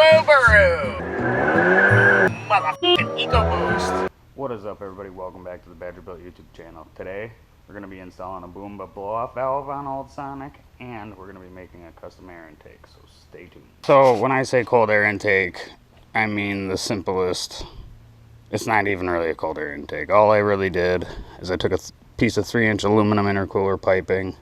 Boobaroo! Motherfucking Ecoboost! What is up, everybody? Welcome back to the Badgerbuilt YouTube channel. Today, we're going to be installing a Boomba blow-off valve on Old Sonic, and we're going to be making a custom air intake, so stay tuned. So, when I say cold air intake, I mean the simplest. It's not even really a cold air intake. All I really did is I took a piece of 3-inch aluminum intercooler piping,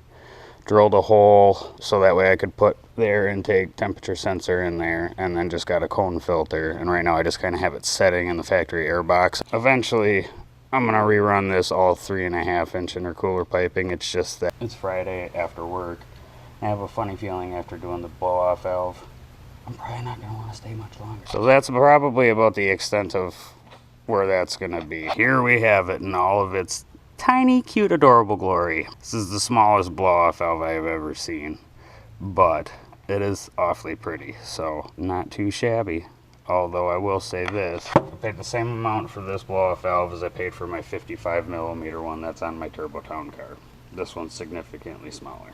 drilled a hole so that way I could put the air intake temperature sensor in there, and then just got a cone filter. And right now I just kind of have it setting in the factory air box. Eventually I'm gonna rerun this all 3.5-inch intercooler piping. It's just that it's Friday after work. I have a funny feeling after doing the blow-off valve I'm probably not gonna want to stay much longer. So that's probably about the extent of where that's gonna be. Here we have it in all of its tiny, cute, adorable glory. This is the smallest blow-off valve I've ever seen, but it is awfully pretty, so not too shabby. Although I will say this, I paid the same amount for this blow-off valve as I paid for my 55mm one that's on my Turbo Town car. This one's significantly smaller.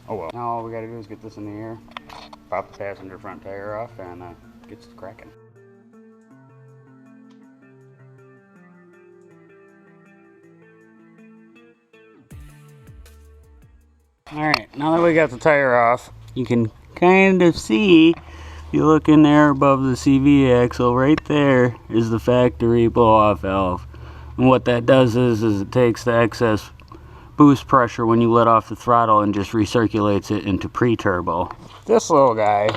Oh well. Now all we gotta do is get this in the air, pop the passenger front tire off, and get to cracking. Alright, now that we got the tire off, you can kind of see, if you look in there above the CV axle, right there is the factory blow-off valve. And what that does is it takes the excess boost pressure when you let off the throttle and just recirculates it into pre-turbo. This little guy,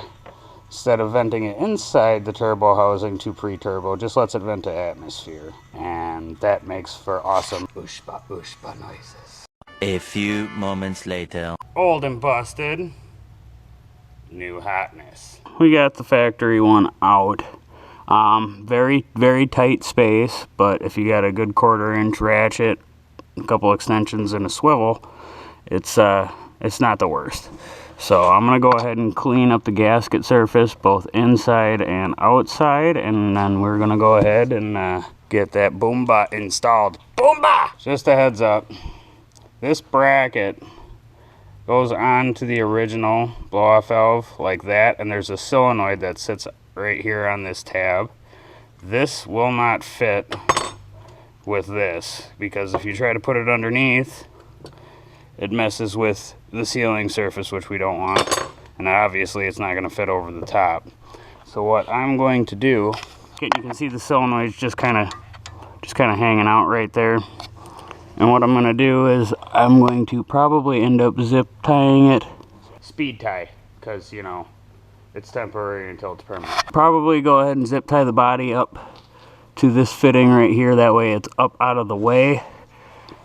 instead of venting it inside the turbo housing to pre-turbo, just lets it vent to atmosphere. And that makes for awesome ooshba ooshba noises. A few moments later. Old and busted. New hotness. We got the factory one out. Very, very tight space, but if you got a good 1/4-inch ratchet, a couple extensions and a swivel, it's not the worst. So I'm gonna go ahead and clean up the gasket surface, both inside and outside, and then we're gonna go ahead and get that Boomba installed. Boomba! Just a heads up. This bracket goes on to the original blow-off valve like that, and there's a solenoid that sits right here on this tab. This will not fit with this, because if you try to put it underneath, it messes with the sealing surface, which we don't want, and obviously it's not going to fit over the top. So what I'm going to do, you can see the solenoid's just kind of hanging out right there. And what I'm going to do is I'm going to probably end up zip tying it. Speed tie, because, you know, it's temporary until it's permanent. Probably go ahead and zip tie the body up to this fitting right here. That way it's up out of the way.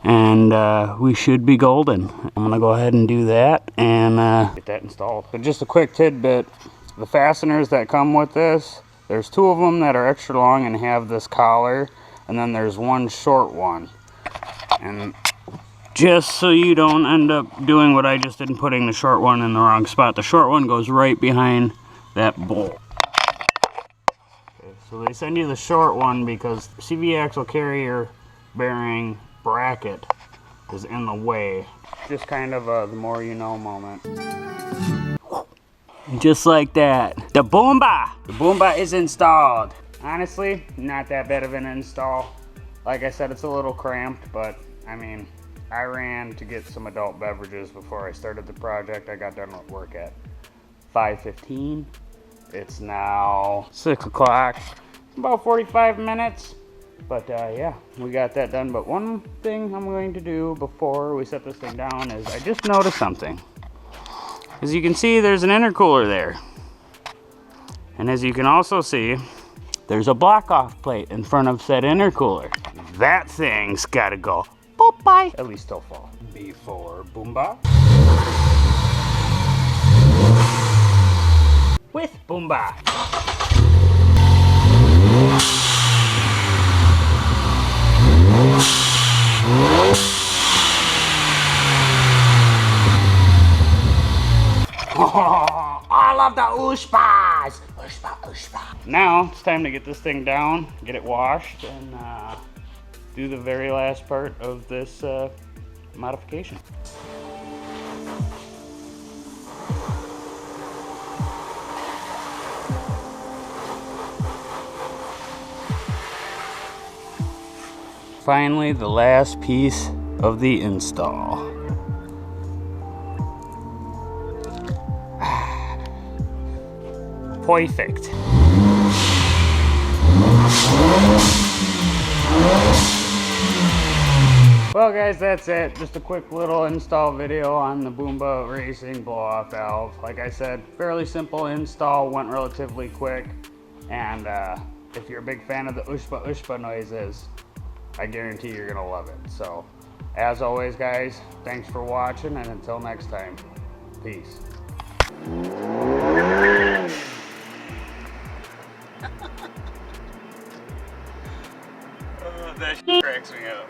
And we should be golden. I'm going to go ahead and do that and get that installed. But just a quick tidbit. The fasteners that come with this, there's 2 of them that are extra long and have this collar. And then there's one short one. And just so you don't end up doing what I just did and putting the short one in the wrong spot, the short one goes right behind that bolt. Okay, so they send you the short one because CV axle carrier bearing bracket is in the way. Just kind of a the more you know moment. Just like that. The Boomba! The Boomba is installed. Honestly, not that bad of an install. Like I said, it's a little cramped, but I mean, I ran to get some adult beverages before I started the project. I got done with work at 5:15. It's now 6 o'clock. About 45 minutes. But yeah, we got that done. But one thing I'm going to do before we set this thing down is I just noticed something. As you can see, there's an intercooler there. And as you can also see, there's a block-off plate in front of said intercooler. That thing's gotta go bye, at least till fall. Before Boomba. With Boomba. All of the ooshpas! Ooshpa, ooshpa. Now it's time to get this thing down, get it washed, and do the very last part of this modification. finally the last piece of the install. Perfect. Well guys, that's it. Just a quick little install video on the Boomba Racing blow-off valve. Like I said, fairly simple install, went relatively quick. And if you're a big fan of the ushpa ushpa noises, I guarantee you're gonna love it. So, as always guys, thanks for watching, and until next time, peace. That shit cracks me up.